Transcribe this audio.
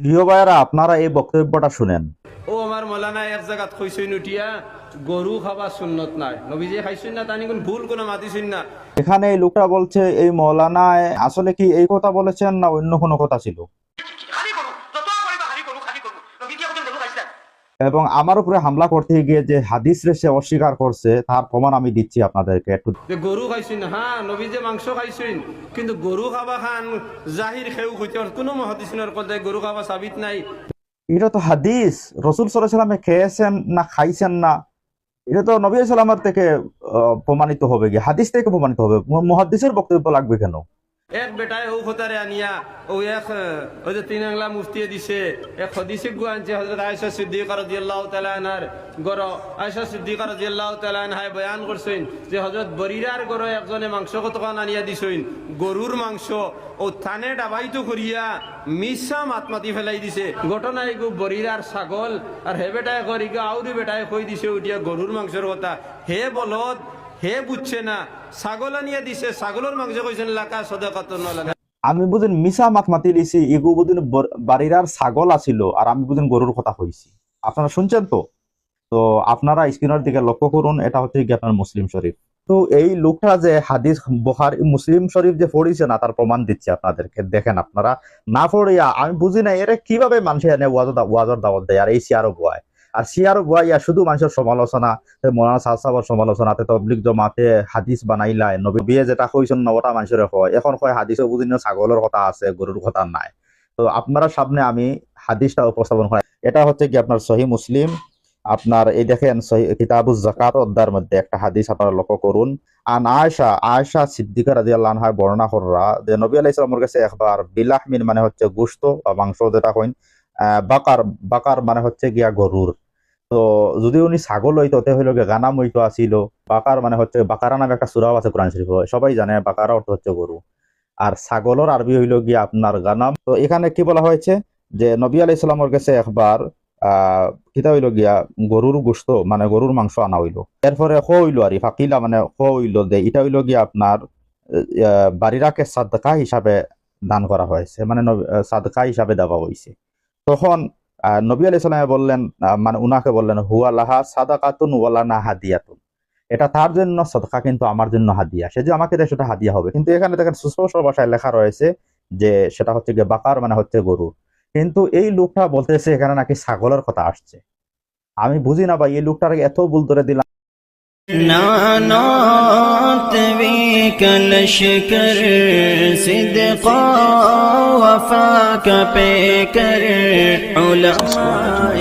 প্রিয় ভাইয়েরা, আপনারা এই বক্তব্যটা শুনেন। ও আমার মৌলানা এক জায়গাত কইসইন উঠিয়া গরু খাবার সুন্নত নাই, নবীজি খাইছেন না, তানি কোন ভুল কোন মাতিছেন না। এখানে এই লোকটা বলছে এই মৌলানা আসলে কি এই কথা বলেছেন না অন্য কোনো কথা ছিল, এবং আমার উপরে হামলা করতে গিয়ে যে হাদিস রে সে অস্বীকার করছে তার প্রমাণ আমি দিচ্ছি আপনাদেরকে একটু। যে গরু খাইছেন, হ্যাঁ নবীজি মাংস খাইছেন, কিন্তু গরু খাবা খান জাহির খেউ হইতে কোনো মহাদিসিনের কথা গরু খাবা সাবিত নাই। এটা তো হাদিস, রসুল সাল্লাল্লাহু আলাইহি ওয়াসাল্লাম খেয়েছেন না খাইছেন না, এটা তো নবী সাল্লামের থেকে প্রমাণিত হবে, গিয়ে হাদিস থেকে প্রমাণিত হবে, মুহাদ্দিসের বক্তব্য লাগবে কেন? এক বেটায় ও খতারে আনিয়া ও এক ওই যে তিন আংলা মুফতিয়ে দিছে এক হদিসে গু আনছে হযরত আয়েশা সিদ্দিকা রাদিয়াল্লাহু তাআলা আনহার গর। আয়েশা সিদ্দিকা রাদিয়াল্লাহু তাআলা আনহা বয়ান করছেন যে হযরত বরিরার গর একজনে মাংস কতখান আনিয়া দিছেন, গরুর মাংস ও থানে ডাবাইতো করিয়া মিশা মাতমাতি ফেলাই দিছে। ঘটনায় গো বরিরার ছাগল আর হে বেটায় করি গো আউরি বেটায় কই দিছে উঠিয়া গরুর মাংসের কথা। হে বলদ, হে বুঝছে না, ছাগল আনিয়া দিছে, ছাগলের মাংস কইছেন লাকা সদাকাতুন লাকা। আমি বুঝেন মিশা মাত মাতি দিছি, এগু বুঝেন বাড়ির আর ছাগল আছিল আর আমি বুঝেন গরুর কথা কইছি। আপনারা শুনছেন তো? তো আপনারা স্ক্রিনের দিকে লক্ষ্য করুন, এটা হচ্ছে কি আপনার মুসলিম শরীফ। তো এই লোকটা যে হাদিস বুখারী মুসলিম শরীফ যে পড়িছে না তার প্রমাণ দিচ্ছে আপনাদেরকে। দেখেন আপনারা না পড়িয়া, আমি বুঝি না এরা কিভাবে মানুষের এনে ওয়াজর দাওয়াত দেয় আর এই সিয়ারও বয়, আর সিয়ারও বয়া শুধু মানুষের সমালোচনা, মৌলানা সাহেবের সমালোচনাতে তবলিগ জমাতে হাদিস বানাইলাই নবী যেটা কইছেন না ওটা মানুষের হয়, এখন কয় হাদিসও বুঝি না ছাগলের কথা আছে গরুর কথা নাই। তো আপনারা সামনে আমি হাদিসটা উপস্থাপন করি। এটা হচ্ছে কি আপনার সহিহ মুসলিম, আপনার এই দেখেন কিতাবুজ যাকাত অধ্যায়ের মধ্যে একটা হাদিস আপনারা লক্ষ্য করুন। আন আয়েশা সিদ্দিকা রাদিয়াল্লাহু আনহা বর্ণনা করা যে নবী আলাইহিস সালামের কাছে একবার বিলাহমিন মানে হচ্ছে গোশত বা মাংস যেটা কইন, বাকার মানে হচ্ছে গিয়া গরুর। তো যদি উনি ছাগল হইতো তে হইল গিয়া গানাম হইতো আসিল। বাকার মানে হচ্ছে বাকারা নামে একটা সূরাও আছে কোরআন শরীফে, সবাই জানে বাকারা অর্থ হচ্ছে গরু, আর ছাগলের আরবি হইল গিয়া আপনার গানাম। তো এখানে কি বলা হয়েছে যে নবী আলাইহিস সালামের কাছে একবার কিতা হইল গিয়া গরুর গোশত মানে গরুর মাংস আনা হইলো। এরপরে হইলো আর ফাকিলা মানে হইলো দে, এটা হইলো গিয়া আপনার বাড়িরাকে সাদকা হিসাবে দান করা হয়েছে, মানে সাদকা হিসাবে দেওয়া হয়েছে। তখন নবী আলাইহিস সালাম বললেন, মানে উনাকে বললেন হুয়া লাহা সাদাকাতুন ওয়ালানা হাদিয়াতুন, এটা তার জন্য সাদকা কিন্তু আমার জন্য হাদিয়া, সে যে আমাকে দেয় সেটা হাদিয়া হবে। কিন্তু এখানে দেখেন সুস্পষ্ট ভাষায় লেখা রয়েছে যে সেটা হচ্ছে গিয়ে বাকার মানে হচ্ছে গরু, কিন্তু এই লোকটা বলতেছে এখানে নাকি ছাগলের কথা আসছে। আমি বুঝি না ভাই এই লোকটার এত ভুল ধরে দিলাম। نانات بك لشکر صدقا وفاك پیکر علماء